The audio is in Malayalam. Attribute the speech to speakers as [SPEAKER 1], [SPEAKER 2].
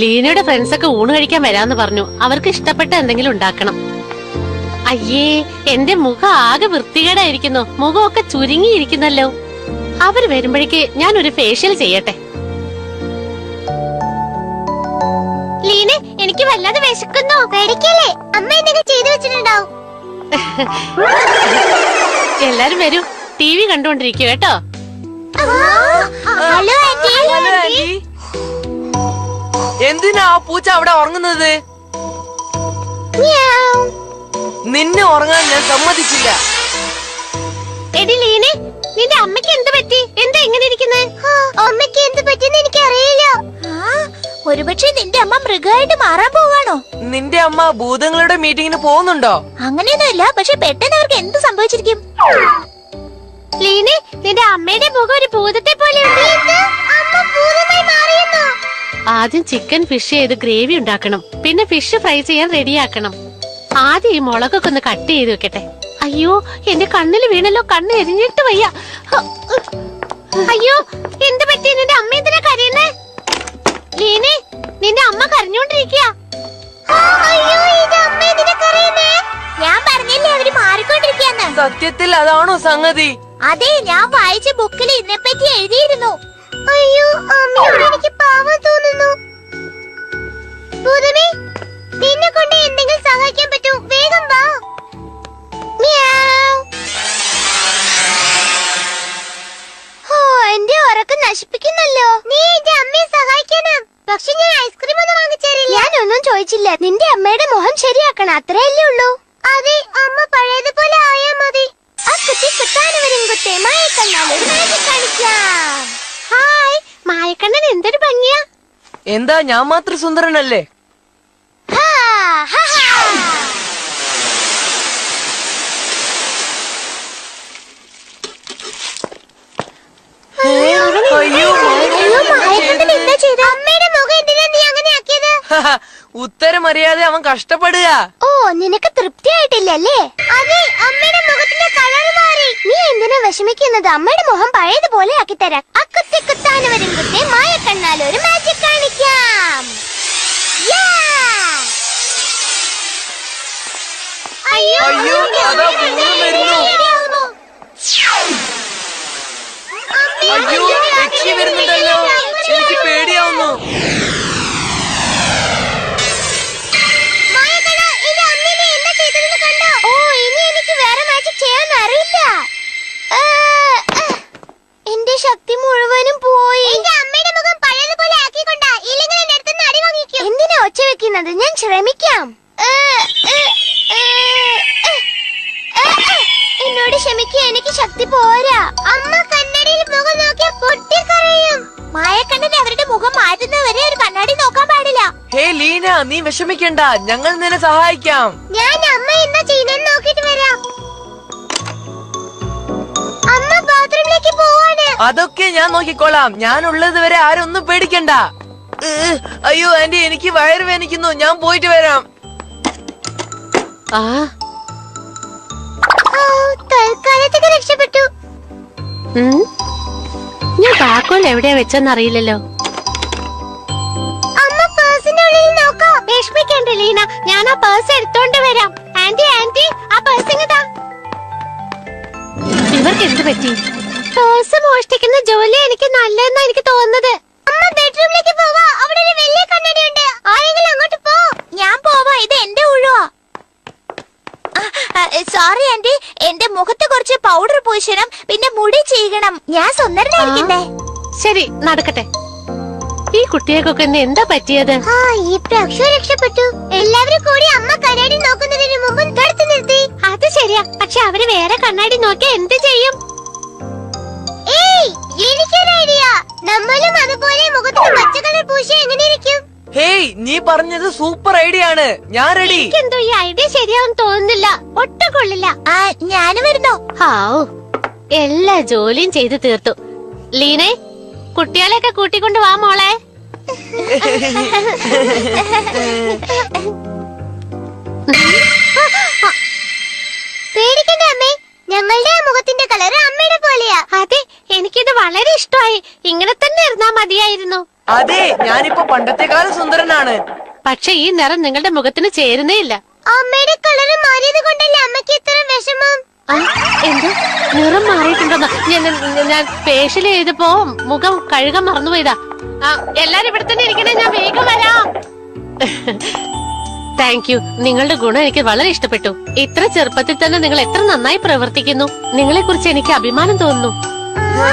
[SPEAKER 1] ലീനയുടെ ഫ്രണ്ട്സ് ഒക്കെ ഊണ് കഴിക്കാൻ വരാന്ന് പറഞ്ഞു. അവർക്ക് ഇഷ്ടപ്പെട്ട എന്തെങ്കിലും ഉണ്ടാക്കണം. അയ്യേ, എന്റെ മുഖം ആകെ വൃത്തികേടായിരിക്കുന്നു. മുഖമൊക്കെ ചുരുങ്ങിയിരിക്കുന്നല്ലോ. അവര് വരുമ്പോഴേക്ക് ഞാൻ ഒരു ഫേഷ്യൽ ചെയ്യട്ടെ.
[SPEAKER 2] ലീന, എനിക്ക് വല്ലാതെ വിശക്കുന്നു. പേടിക്കല്ലേ, അമ്മ എന്തൊക്കെ ചെയ്തു വെച്ചിട്ടുണ്ടാവും.
[SPEAKER 1] എല്ലാരും വരൂ, TV കണ്ടോണ്ടിരിക്കൂ കേട്ടോ.
[SPEAKER 2] Hello aunty.
[SPEAKER 3] എന്തിനാ ആ പൂച്ച അവിടെ ഉറങ്ങുന്നത്? നിന്നെ ഉറങ്ങാൻ ഞാൻ സമ്മതിച്ചില്ല.
[SPEAKER 2] എടി ലീനെ, നിന്റെ അമ്മയ്ക്ക് എന്ത് പറ്റി? എന്താ എങ്ങനെ ഇരിക്കുന്നത്? അമ്മയ്ക്ക് എന്ത് പറ്റിയെന്ന് എനിക്ക് അറിയില്ല. ഒരുപക്ഷെ നിന്റെ അമ്മ മൃഗമായിട്ട് മാറാൻ പോവാണോ?
[SPEAKER 3] നിന്റെ അമ്മ ഭൂതങ്ങളുടെ മീറ്റിങ്ങിന് പോകുന്നുണ്ടോ?
[SPEAKER 2] അങ്ങനെയൊന്നുമില്ല, പക്ഷെ പെട്ടെന്ന് അവർക്ക് എന്ത് സംഭവിച്ചിരിക്കും? ലീനെ, നിന്റെ അമ്മയുടെ മുഖം ഒരു ഭൂതത്തെ പോലെ.
[SPEAKER 1] ആദ്യം ചിക്കൻ ഫിഷ് ചെയ്ത് ഗ്രേവി ഉണ്ടാക്കണം. പിന്നെ ഫിഷ് ഫ്രൈ ചെയ്യാൻ റെഡിയാക്കണം. ആദ്യം ഈ മുളകൊക്കെ ഒന്ന് കട്ട് ചെയ്ത് വെക്കട്ടെ. അയ്യോ, എന്റെ കണ്ണിൽ വീണല്ലോ. കണ്ണ് എരിഞ്ഞിട്ട് വയ്യ. അയ്യോ, എന്ത് പറ്റി? നിന്റെ അമ്മ എന്തിനാ കരയുന്നേ? ലീനെ, നിന്റെ അമ്മ കരഞ്ഞോണ്ടിരിക്കുക. ഞാൻ പറഞ്ഞില്ലേ അവര് മാറിക്കൊണ്ടിരിക്കുകയെന്ന്.
[SPEAKER 3] സത്യത്തിൽ അതാണോ സംഗതി?
[SPEAKER 2] അതെ, ഞാൻ വായിച്ച ബുക്കിൽ ഇതിനെപ്പറ്റി എഴുതിയിരുന്നു. അയ്യോ, അമ്മയോട് എനിക്ക് പാവം തോന്നുന്നു. ഭൂതമേ, നിന്നെ കൊണ്ട് എന്തെങ്കിലും സഹായിക്കാൻ പറ്റൂ? വേഗം വാ. എന്റെ ഉറക്കം നശിപ്പിക്കുന്നല്ലോ. നീ എന്റെ അമ്മയെ സഹായിക്കണം. പക്ഷെ ഞാൻ ഐസ്ക്രീം ഒന്നും വാങ്ങിച്ചേരില്ല. ഞാനൊന്നും ചോദിച്ചില്ല. നിന്റെ അമ്മയുടെ മുഖം ശരിയാക്കണം, അത്രയല്ലേ ഉള്ളൂ. അതെ, അമ്മ പഴയതുപോലെ ആയാ മതി. ഹായ്, മായക്കണ്ണൻ എന്തൊരു ഭംഗിയാ.
[SPEAKER 3] എന്താ, ഞാൻ മാത്രം സുന്ദരനല്ലേ? ഉത്തരം അറിയാതെ അവൻ കഷ്ടപ്പെടുക.
[SPEAKER 2] ഓ, നിനക്ക് തൃപ്തിയായിട്ടില്ലല്ലേ? അതെ, അമ്മയുടെ മുഖത്തിന്റെ കളർ മാറി. നീ എന്തിനാ വിഷമിക്കുന്നത്? അമ്മയുടെ മുഖം പഴയതുപോലെ ആക്കി തരാം. അക്കുത്തി കുത്താനവരും കുത്തി മായ കണ്ണാൽ ഒരു മാജിക് കാണിക്കാം.
[SPEAKER 3] അയ്യോ, അതാ ഭൂതം വരുന്നു. അയ്യോ, രക്ഷി വരുന്നുണ്ടല്ലോ. എനിക്ക് പേടിയാവുന്നു.
[SPEAKER 2] ഓ, ഇനി എനിക്ക് വേറെ മാജിക് ചെയ്യാൻ അറിയില്ല. എന്റെ ശക്തി മുഴുവനും പോയി. എന്റെ അമ്മയുടെ മുഖം പഴയതുപോലെ ആക്കിക്കൊണ്ടാ. ഇല്ലെങ്കിൽ എന്റെ അടുത്ത് അടി വാങ്ങിക്കും. എന്തിനാ ഒച്ച വെക്കുന്നത്? ഞാൻ ശ്രമിക്കാം. എന്നോട് ക്ഷമിക്കുക, എനിക്ക് ശക്തി പോരാ. അമ്മ കണ്ണാടിയിൽ മുഖം നോക്കിയാൽ പൊട്ടിക്കരയും. മായക്കണ്ണനെ അവരുടെ മുഖം മാറ്റുന്നവരെ ഒരു കണ്ണാടി നോക്കാൻ പാടില്ല.
[SPEAKER 3] ഹേ ലീന, നീ വിഷമിക്കണ്ട, ഞങ്ങൾ നിന്നെ സഹായിക്കാം.
[SPEAKER 2] ഞാൻ അമ്മ എന്താ ചെയ്യുന്നെന്ന് നോക്കിട്ട് വരാം. അമ്മ ബാത്റൂമിലേക്ക് പോവാണ്.
[SPEAKER 3] അതൊക്കെ ഞാൻ നോക്കിക്കോളാം. ഞാൻ ഉള്ളത് വരെ ആരും ഒന്നും പേടിക്കണ്ട. അയ്യോ ആന്റി, എനിക്ക് വയറ് വേദനിക്കുന്നു. ഞാൻ പോയിട്ട് വരാം.
[SPEAKER 2] തൽക്കാലത്തേക്ക് രക്ഷപ്പെട്ടു.
[SPEAKER 1] ഞാൻ താക്കോൽ എവിടെയാ വെച്ചെന്നറിയില്ലല്ലോ.
[SPEAKER 2] അമ്മ പേഴ്സിന്റെ ഉള്ളിൽ നോക്കാം. വിഷമിക്കണ്ട ലീന, ഞാൻ ആ പേഴ്സ് എടുത്തോണ്ട് വരാം. ആന്റി, ആന്റി, ആ പേഴ്സ് ഇങ്ങതാ.
[SPEAKER 1] ഇവർക്ക് എന്ത് പറ്റി?
[SPEAKER 2] പേഴ്സ് മോഷ്ടിക്കുന്ന ജോലി എനിക്ക് നല്ലതെന്നാ എനിക്ക് തോന്നുന്നത്. അമ്മ ബെഡ്റൂമിലേക്ക് പോവാ. അവിടെ ഒരു വലിയ കണ്ണാടി ഉണ്ട്. ആരെങ്കിലും അങ്ങോട്ട് പോ. ഞാൻ പോവാ, ഇത് എന്റെ ഉള്ളുവാ. സോറി ആന്റി, എന്റെ മുഖത്ത് കുറച്ച് പൗഡർ പൂശണം, പിന്നെ മുടി ചെയ്യണം. ഞാൻ സുന്ദരനായിരിക്കണ്ടേ?
[SPEAKER 1] ശരി, നടക്കട്ടെ. ഈ കുട്ടികൾക്കൊക്കെ എന്താ പറ്റിയത്?
[SPEAKER 2] ഈ പ്രാവശ്യം രക്ഷപ്പെട്ടു. എല്ലാവരും കൂടി അമ്മ കണ്ണാടി നോക്കുന്നതിന് മുമ്പ് തടുത്തു നിർത്തി.
[SPEAKER 1] അത് ശരിയാ, പക്ഷെ അവര് വേറെ കണ്ണാടി നോക്കിയാ എന്ത് ചെയ്യും?
[SPEAKER 2] ഏയ്, എനിക്കൊരു ഐഡിയ. നമ്മളും അതുപോലെ മുഖത്തിന് പച്ച കളർ പൂശി എങ്ങനെയിരിക്കും?
[SPEAKER 3] ഹേയ്, നീ പറഞ്ഞത് സൂപ്പർ ഐഡിയ ആണ്. ഞാൻ റെഡി.
[SPEAKER 1] എന്തോ ഈ ഐഡിയ ശരിയാവും തോന്നുന്നില്ല. ഒട്ടും കൊള്ളില്ല.
[SPEAKER 2] ഞാനും വരുന്നു.
[SPEAKER 1] ഹാവൂ, എല്ലാ ജോലിയും ചെയ്തു തീർത്തു. ലീനെ, കുട്ടികളെയൊക്കെ കൂട്ടിക്കൊണ്ട് വാ മോളെ.
[SPEAKER 2] പേടിക്കണ്ട അമ്മേ, ഞങ്ങളുടെ മുഖത്തിന്റെ കളർ അമ്മയുടെ പോലെയാ.
[SPEAKER 1] അതെ, എനിക്കിത് വളരെ ഇഷ്ടമായി. ഇങ്ങനെ തന്നെ ഇരുന്നാ മതിയായിരുന്നു.
[SPEAKER 3] അതെ, ഞാനിപ്പോ പണ്ടത്തെക്കാളും സുന്ദരനാണ്.
[SPEAKER 1] പക്ഷെ ഈ നിറം നിങ്ങളുടെ മുഖത്തിന് ചേരുന്നേ ഇല്ല.
[SPEAKER 2] അമ്മയുടെ കളറ് മാറിയത് കൊണ്ടല്ലേ അമ്മയ്ക്ക് ഇത്ര വിഷമം?
[SPEAKER 1] ആ, എന്ത് നിറം മാറിയിട്ടുണ്ടെന്നാ? ഞാൻ ഫേഷ്യൽ ചെയ്തപ്പോ മുഖം കഴുകാൻ മറന്നുപോയതാ. എല്ലാരും ഇവിടെ തന്നെ ഇരിക്കണേ, ഞാൻ വേഗം വരാം. Thank you. നിങ്ങളുടെ ഗുണം എനിക്ക് വളരെ ഇഷ്ടപ്പെട്ടു. ഇത്ര ചെറുപ്പത്തിൽ തന്നെ നിങ്ങൾ എത്ര നന്നായി പ്രവർത്തിക്കുന്നു. നിങ്ങളെ കുറിച്ച് എനിക്ക് അഭിമാനം തോന്നുന്നു.
[SPEAKER 3] ആ?